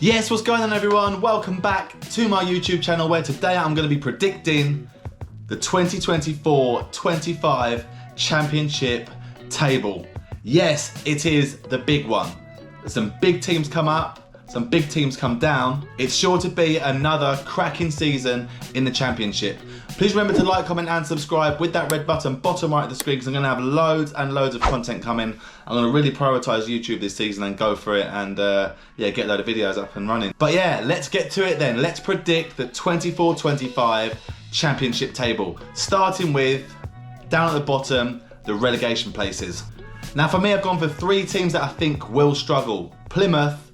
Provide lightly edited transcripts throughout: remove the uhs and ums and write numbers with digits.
Yes, what's going on everyone? Welcome back to my YouTube channel where today I'm going to be predicting the 2024-25 Championship table. Yes, it is the big one. Some big teams come up, some big teams come down. It's sure to be another cracking season in the Championship. Please remember to like, comment and subscribe with that red button bottom right of the screen because I'm going to have loads and loads of content coming. I'm going to really prioritise YouTube this season and go for it and yeah, get a load of videos up and running. But yeah, let's get to it then. Let's predict the 24-25 Championship table. Starting with, down at the bottom, the relegation places. Now for me, I've gone for three teams that I think will struggle. Plymouth,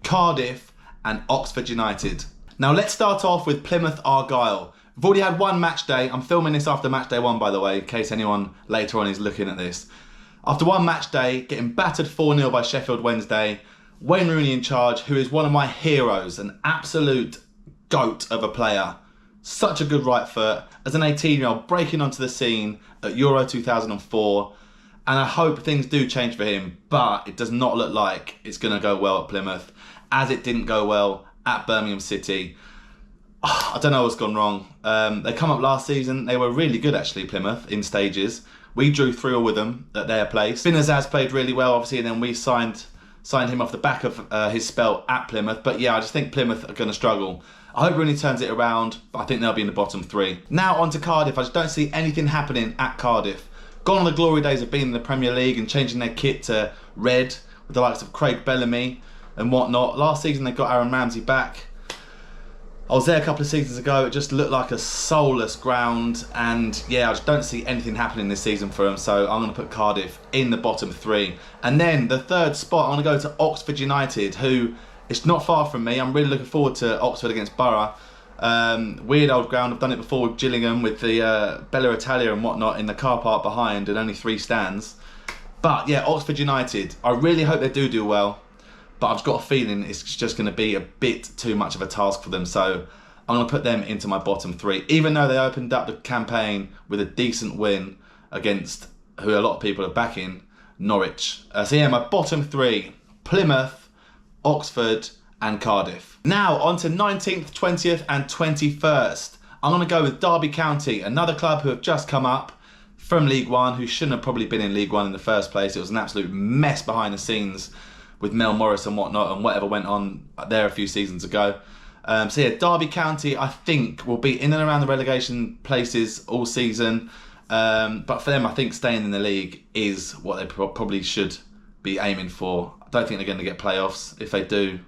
Cardiff and Oxford United. Now let's start off with Plymouth Argyle. We've already had one match day. I'm filming this after match day one, by the way, in case anyone later on is looking at this. After one match day, getting battered 4-0 by Sheffield Wednesday, Wayne Rooney in charge, who is one of my heroes, an absolute goat of a player. Such a good right foot, as an 18-year-old breaking onto the scene at Euro 2004. And I hope things do change for him, but it does not look like it's going to go well at Plymouth, as it didn't go well at Birmingham City. I don't know what's gone wrong. They come up last season. They were really good, actually, Plymouth, in stages. We drew 3-3 with them at their place. Finazaz played really well, obviously, and then we signed him off the back of his spell at Plymouth. But yeah, I just think Plymouth are going to struggle. I hope Rooney turns it around, but I think they'll be in the bottom three. Now on to Cardiff. I just don't see anything happening at Cardiff. Gone on the glory days of being in the Premier League and changing their kit to red with the likes of Craig Bellamy and whatnot. Last season they got Aaron Ramsey back. I was there a couple of seasons ago. It just looked like a soulless ground, and yeah, I just don't see anything happening this season for them. So I'm going to put Cardiff in the bottom three. And then the third spot, I'm going to go to Oxford United, who it's not far from me. I'm really looking forward to Oxford against Boro. Weird old ground. I've done it before with Gillingham, with the Bella Italia and whatnot in the car park behind, and only 3 stands. But yeah, Oxford United, I really hope they do well. But I've got a feeling it's just going to be a bit too much of a task for them. So I'm going to put them into my bottom three, even though they opened up the campaign with a decent win against who a lot of people are backing, Norwich. So yeah, my bottom three, Plymouth, Oxford and Cardiff. Now on to 19th, 20th and 21st. I'm going to go with Derby County, another club who have just come up from League One, who shouldn't have probably been in League One in the first place. It was an absolute mess behind the scenes with Mel Morris and whatnot and whatever went on there a few seasons ago. So yeah, Derby County I think will be in and around the relegation places all season. But for them, I think staying in the league is what they probably should be aiming for. I don't think they're going to get playoffs. If they do,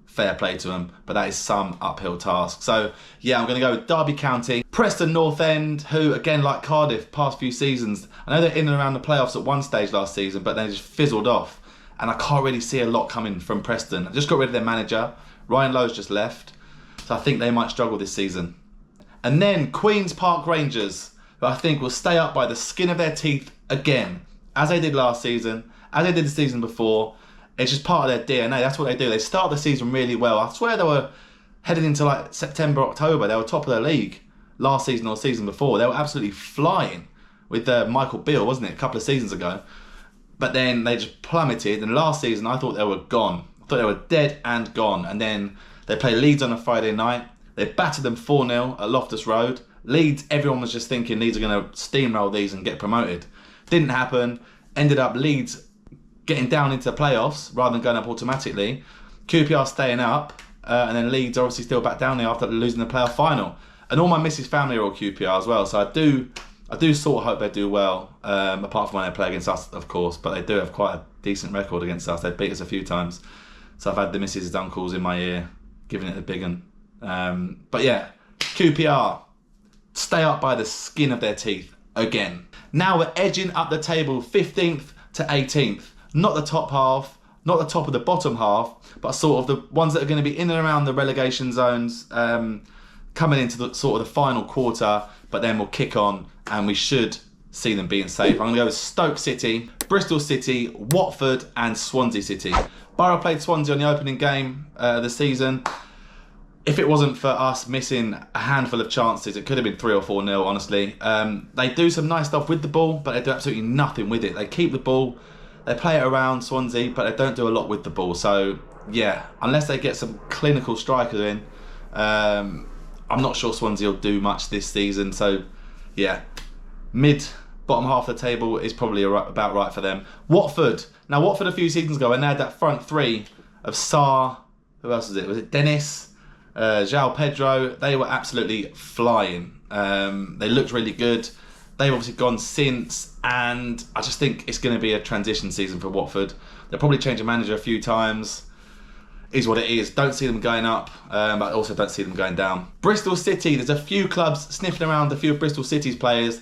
fair play to them, but that is some uphill task. So yeah, I'm going to go with Derby County. Preston North End, who again, like Cardiff, past few seasons, I know they're in and around the playoffs at one stage last season, but they just fizzled off. And I can't really see a lot coming from Preston. I just got rid of their manager. Ryan Lowe's just left. So I think they might struggle this season. And then Queen's Park Rangers, who I think will stay up by the skin of their teeth again, as they did last season, as they did the season before. It's just part of their DNA. That's what they do. They start the season really well. I swear they were headed into like September, October. They were top of their league last season or season before. They were absolutely flying with Michael Beale, wasn't it, a couple of seasons ago. But then they just plummeted, and last season I thought they were gone. I thought they were dead and gone. And then they played Leeds on a Friday night. They battered them 4-0 at Loftus Road. Leeds, everyone was just thinking Leeds are going to steamroll these and get promoted. Didn't happen. Ended up Leeds getting down into the playoffs rather than going up automatically. QPR staying up, and then Leeds are obviously still back down there after losing the playoff final. And all my missus' family are all QPR as well, so I do sort of hope they do well, apart from when they play against us, of course, but they do have quite a decent record against us. They've beat us a few times. So I've had the missus' uncles in my ear, giving it a big one. But yeah, QPR, stay up by the skin of their teeth again. Now we're edging up the table 15th to 18th. Not the top half, not the top of the bottom half, but sort of the ones that are going to be in and around the relegation zones, coming into the sort of the final quarter, but then we'll kick on and we should see them being safe. I'm going to go with Stoke City, Bristol City, Watford and Swansea City. Borough played Swansea on the opening game of the season. If it wasn't for us missing a handful of chances, it could have been 3 or 4-0, honestly. They do some nice stuff with the ball, but they do absolutely nothing with it. They keep the ball, they play it around Swansea, but they don't do a lot with the ball. So yeah, unless they get some clinical strikers in, I'm not sure Swansea will do much this season. So, yeah, bottom half of the table is probably about right for them. Watford. Now, Watford a few seasons ago, and they had that front three of Sarr, who else was it? Was it Dennis? João Pedro. They were absolutely flying. They looked really good. They've obviously gone since, and I just think it's going to be a transition season for Watford. They'll probably change a manager a few times. Is what it is. Don't see them going up, but also don't see them going down. Bristol City. There's a few clubs sniffing around a few of Bristol City's players,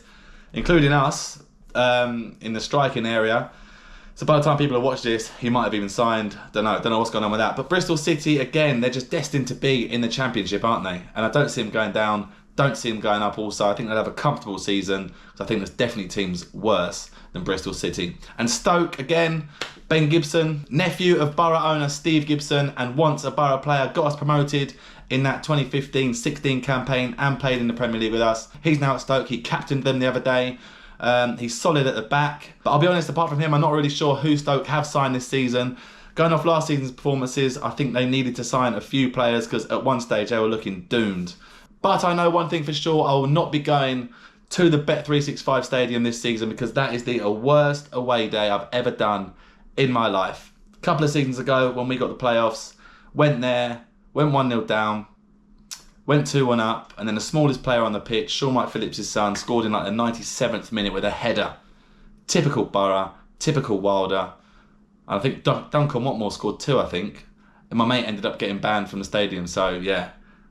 including us, in the striking area. So by the time people have watched this, he might have even signed. Don't know what's going on with that. But Bristol City, again, they're just destined to be in the Championship, aren't they? And I don't see them going down. Don't see them going up also. I think they'll have a comfortable season. So I think there's definitely teams worse than Bristol City. And Stoke, again, Ben Gibson, nephew of Borough owner Steve Gibson, and once a Borough player, got us promoted in that 2015-16 campaign and played in the Premier League with us. He's now at Stoke. He captained them the other day. He's solid at the back. But I'll be honest, apart from him, I'm not really sure who Stoke have signed this season. Going off last season's performances, I think they needed to sign a few players because at one stage they were looking doomed. But I know one thing for sure, I will not be going to the Bet365 Stadium this season because that is the worst away day I've ever done in my life. A couple of seasons ago when we got the playoffs, went there, went 1-0 down, went 2-1 up, and then the smallest player on the pitch, Sean Mike Phillips' son, scored in like the 97th minute with a header. Typical Borough, typical Wilder. And I think Duncan Watmore scored 2, I think. And my mate ended up getting banned from the stadium, so yeah,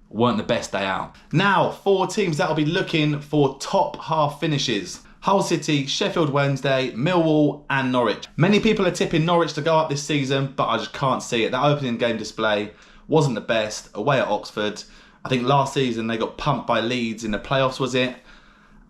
weren't the best day out. Now, 4 teams that will be looking for top half finishes. Hull City, Sheffield Wednesday, Millwall and Norwich. Many people are tipping Norwich to go up this season, but I just can't see it. That opening game display wasn't the best. Away at Oxford. I think last season they got pumped by Leeds in the playoffs, was it?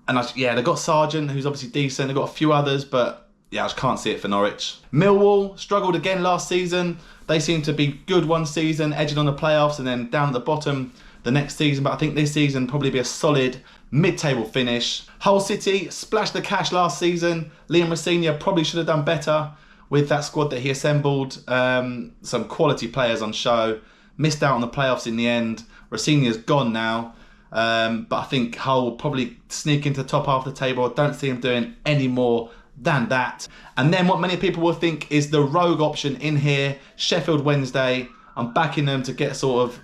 And they got Sargent, who's obviously decent. They've got a few others, but yeah, I just can't see it for Norwich. Millwall struggled again last season. They seemed to be good one season, edging on the playoffs, and then down at the bottom the next season. But I think this season probably be a solid mid-table finish. Hull City splashed the cash last season. Liam Rosenior probably should have done better with that squad that he assembled. Some quality players on show. Missed out on the playoffs in the end. Rosenior's gone now. But I think Hull will probably sneak into the top half of the table. I don't see him doing any more than that. And then what many people will think is the rogue option in here, Sheffield Wednesday. I'm backing them to get sort of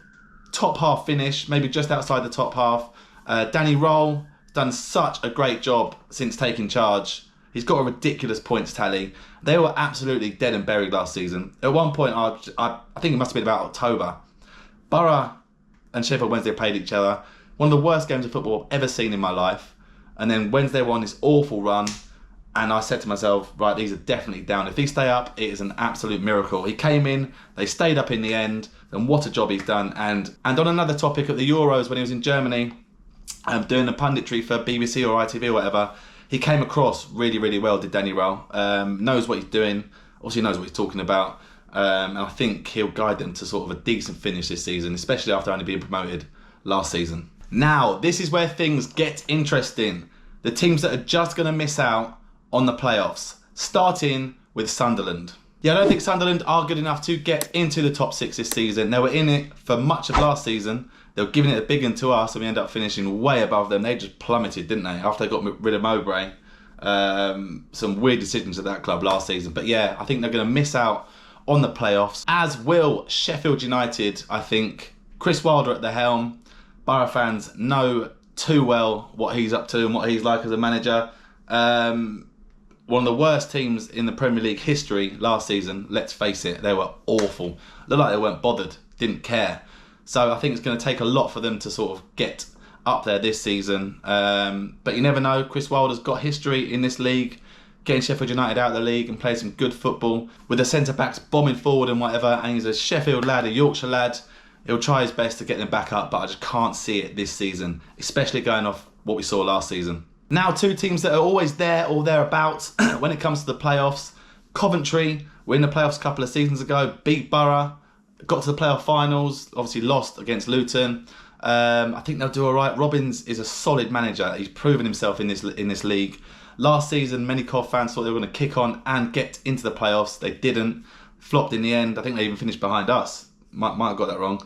top half finish, maybe just outside the top half. Danny Roll done such a great job since taking charge. He's got a ridiculous points tally. They were absolutely dead and buried last season. At one point, I think it must have been about October, Borough and Sheffield Wednesday played each other. One of the worst games of football I've ever seen in my life. And then Wednesday won this awful run. And I said to myself, right, these are definitely down. If these stay up, it is an absolute miracle. He came in, they stayed up in the end, and what a job he's done. And on another topic, at the Euros, when he was in Germany, doing the punditry for BBC or ITV or whatever, he came across really, really well, did Danny Rowe. Knows what he's doing, also knows what he's talking about. And I think he'll guide them to sort of a decent finish this season, especially after only being promoted last season. Now, this is where things get interesting. The teams that are just going to miss out on the playoffs, starting with Sunderland. Yeah, I don't think Sunderland are good enough to get into the top 6 this season. They were in it for much of last season. They were giving it a big one to us, and we ended up finishing way above them. They just plummeted, didn't they, after they got rid of Mowbray. Some weird decisions at that club last season. But yeah, I think they're going to miss out on the playoffs, as will Sheffield United, I think. Chris Wilder at the helm. Borough fans know too well what he's up to and what he's like as a manager. One of the worst teams in the Premier League history last season, let's face it, they were awful. Looked like they weren't bothered, didn't care. So I think it's going to take a lot for them to sort of get up there this season. But you never know, Chris Wilder's got history in this league, getting Sheffield United out of the league and playing some good football with the centre-backs bombing forward and whatever, and he's a Sheffield lad, a Yorkshire lad. He'll try his best to get them back up, but I just can't see it this season, especially going off what we saw last season. Now, 2 teams that are always there or thereabouts when it comes to the playoffs. Coventry were in the playoffs a couple of seasons ago, beat Borough, got to the playoff finals, obviously lost against Luton. I think they'll do all right. Robbins is a solid manager. He's proven himself in this league. Last season, many Cov fans thought they were going to kick on and get into the playoffs. They didn't. flopped in the end. I think they even finished behind us. Might have got that wrong.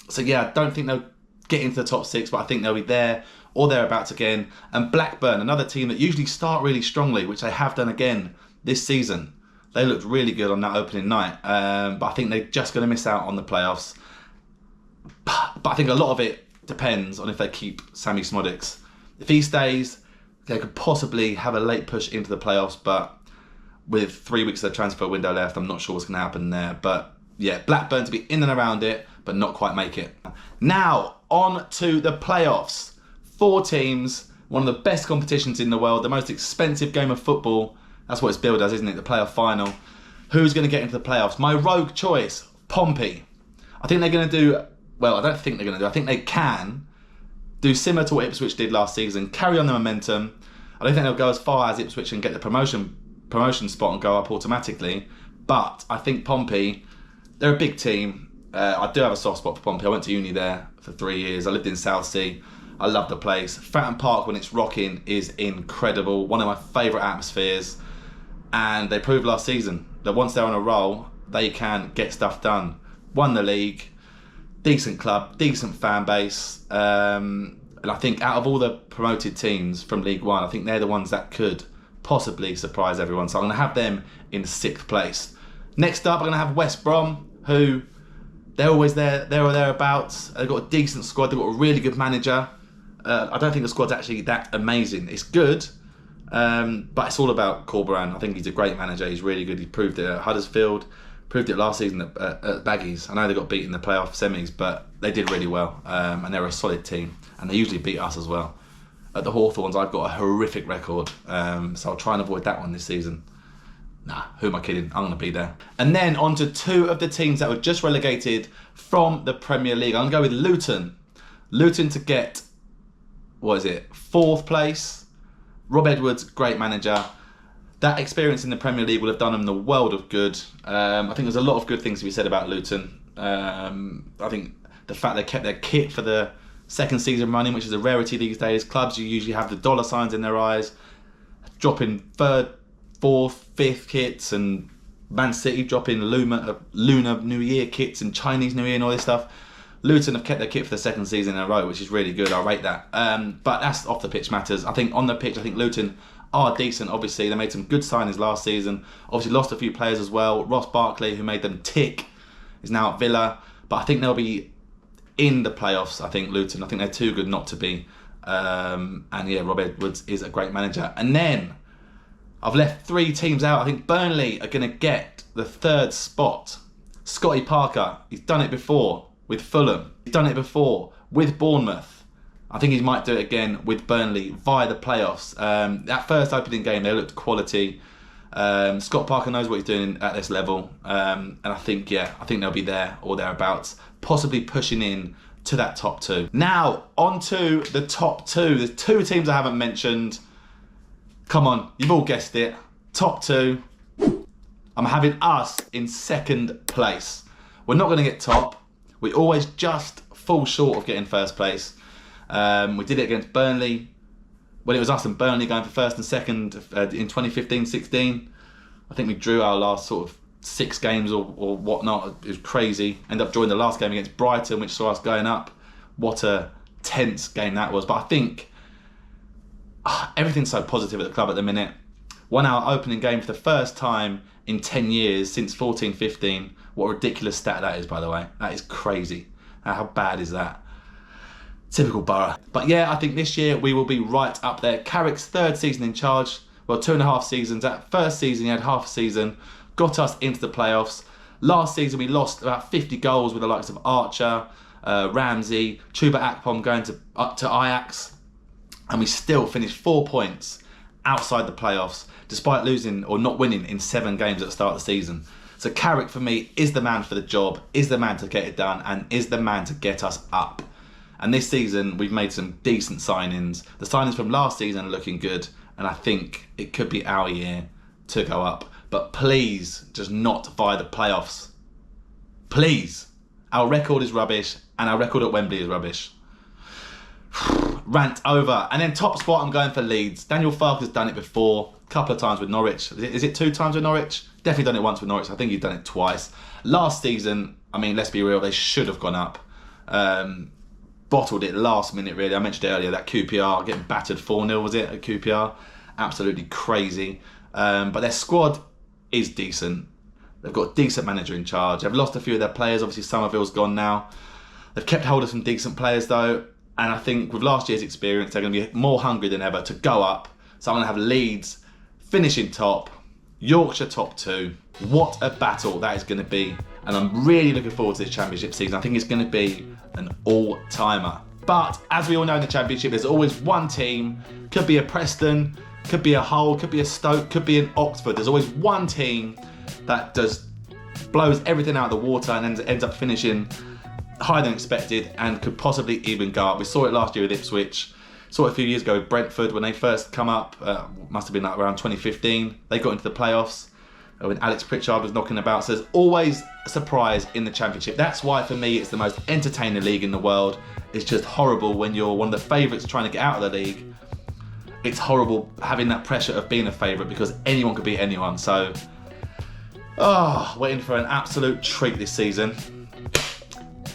So yeah, I don't think they'll get into the top 6, but I think they'll be there or thereabouts again. And Blackburn, another team that usually start really strongly, which they have done again this season. They looked really good on that opening night, but I think they're just going to miss out on the playoffs. But I think a lot of it depends on if they keep Sammy Smodics. If he stays, they could possibly have a late push into the playoffs, but with 3 weeks of the transfer window left, I'm not sure what's going to happen there. But yeah, Blackburn to be in and around it, but not quite make it. Now, on to the playoffs. 4 teams, one of the best competitions in the world, the most expensive game of football. That's what it's billed as, isn't it? The playoff final. Who's going to get into the playoffs? My rogue choice, Pompey. I think they're going to do, well, I don't think they're going to do, I think they can do similar to what Ipswich did last season, carry on the momentum. I don't think they'll go as far as Ipswich and get the promotion spot and go up automatically. But I think Pompey, they're a big team. I do have a soft spot for Pompey. I went to uni there for 3 years. I lived in Southsea. I love the place. Fratton Park, when it's rocking, is incredible. One of my favourite atmospheres. And they proved last season that once they're on a roll, they can get stuff done. Won the league, decent club, decent fan base. And I think out of all the promoted teams from League One, I think they're the ones that could possibly surprise everyone. So I'm going to have them in 6th place. Next up, I'm going to have West Brom, who they're always there or thereabouts. They've got a decent squad. They've got a really good manager. I don't think the squad's actually that amazing. It's good, but it's all about Corberan. I think he's a great manager. He's really good. He proved it at Huddersfield, proved it last season at Baggies. I know they got beat in the playoff semis, but they did really well, and they're a solid team. And they usually beat us as well. At the Hawthorns, I've got a horrific record, so I'll try and avoid that one this season. Nah, who am I kidding? I'm going to be there. And then on to 2 of the teams that were just relegated from the Premier League. I'm going to go with Luton. Luton to get, 4th place. Rob Edwards, great manager. That experience in the Premier League will have done them the world of good. I think there's a lot of good things to be said about Luton. I think the fact they kept their kit for the 2nd season running, which is a rarity these days. Clubs, you usually have the dollar signs in their eyes, dropping 3rd, 4th, 5th kits, and Man City dropping Lunar New Year kits and Chinese New Year and all this stuff. Luton have kept their kit for the 2nd season in a row, which is really good. I rate that. But that's off the pitch matters. I think on the pitch, I think Luton are decent. Obviously, they made some good signings last season. Obviously, lost a few players as well. Ross Barkley, who made them tick, is now at Villa. But I think they'll be in the playoffs. I think Luton. I think they're too good not to be. And yeah, Rob Edwards is a great manager. And then I've left 3 teams out. I think Burnley are going to get the 3rd spot. Scotty Parker, he's done it before with Fulham. He's done it before with Bournemouth. I think he might do it again with Burnley via the playoffs. That first opening game, they looked quality. Scott Parker knows what he's doing at this level. And I think they'll be there or thereabouts, possibly pushing in to that top 2. Now, on to the top 2. There's 2 teams I haven't mentioned. Come on, you've all guessed it. Top 2. I'm having us in 2nd place. We're not going to get top. We always just fall short of getting 1st place. We did it against Burnley. When it was us and Burnley going for 1st and 2nd in 2015-16. I think we drew our last sort of 6 games or whatnot. It was crazy. Ended up drawing the last game against Brighton, which saw us going up. What a tense game that was. But I think everything's so positive at the club at the minute. Won our opening game for the first time in 10 years since 14-15. What a ridiculous stat that is, by the way. That is crazy. How bad is that? Typical Borough. But yeah, I think this year we will be right up there. Carrick's 3rd season in charge. Well, 2.5 seasons. That first season, he had half a season. Got us into the playoffs. Last season, we lost about 50 goals with the likes of Archer, Ramsey, Chuba Akpom going up to Ajax. And we still finished 4 points outside the playoffs, despite losing or not winning in 7 games at the start of the season. So Carrick, for me, is the man for the job, is the man to get it done, and is the man to get us up. And this season, we've made some decent signings. The signings from last season are looking good, and I think it could be our year to go up. But please, just not via the playoffs. Please. Our record is rubbish, and our record at Wembley is rubbish. Rant over. And then top spot, I'm going for Leeds. Daniel Farke has done it before. a couple of times with Norwich. Is it 2 times with Norwich? Definitely done it once with Norwich. I think he's done it twice. Last season, I mean, let's be real, they should have gone up. Bottled it last minute, really. I mentioned it earlier, that QPR getting battered 4-0, was it, at QPR? Absolutely crazy. But their squad is decent. They've got a decent manager in charge. They've lost a few of their players. Obviously, Somerville's gone now. They've kept hold of some decent players, though. And I think with last year's experience, they're going to be more hungry than ever to go up. So I'm going to have Leeds finishing top, Yorkshire top 2. What a battle that is going to be. And I'm really looking forward to this Championship season. I think it's going to be an all-timer. But as we all know in the Championship, there's always one team. Could be a Preston, could be a Hull, could be a Stoke, could be an Oxford. There's always one team that just blows everything out of the water and ends up finishing higher than expected and could possibly even go up. We saw it last year with Ipswich. Saw it a few years ago with Brentford when they first come up. Must have been like around 2015. They got into the playoffs when Alex Pritchard was knocking about. So there's always a surprise in the Championship. That's why for me it's the most entertaining league in the world. It's just horrible when you're one of the favourites trying to get out of the league. It's horrible having that pressure of being a favourite because anyone could beat anyone. So, we're in for an absolute treat this season.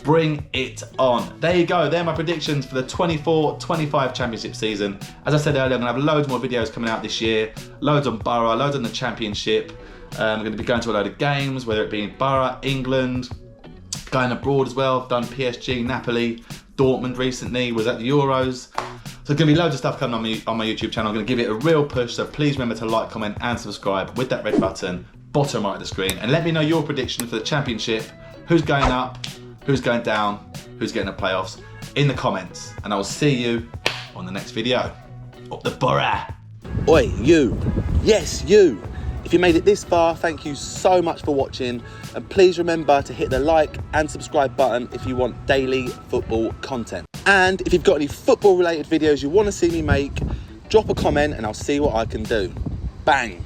Bring it on. There you go. They're my predictions for the 24-25 Championship season. As I said earlier, I'm going to have loads more videos coming out this year. Loads on Boro, loads on the Championship. I'm going to be going to a load of games, whether it be in Boro, England, going abroad as well. I've done PSG, Napoli, Dortmund recently, was at the Euros. So there's going to be loads of stuff coming on my YouTube channel. I'm going to give it a real push, so please remember to like, comment and subscribe with that red button, bottom right of the screen. And let me know your prediction for the Championship. Who's going up? Who's going down, who's getting the playoffs in the comments. And I will see you on the next video. Up the Boro. Oi, you. Yes, you. If you made it this far, thank you so much for watching. And please remember to hit the like and subscribe button if you want daily football content. And if you've got any football related videos you want to see me make, drop a comment and I'll see what I can do. Bang.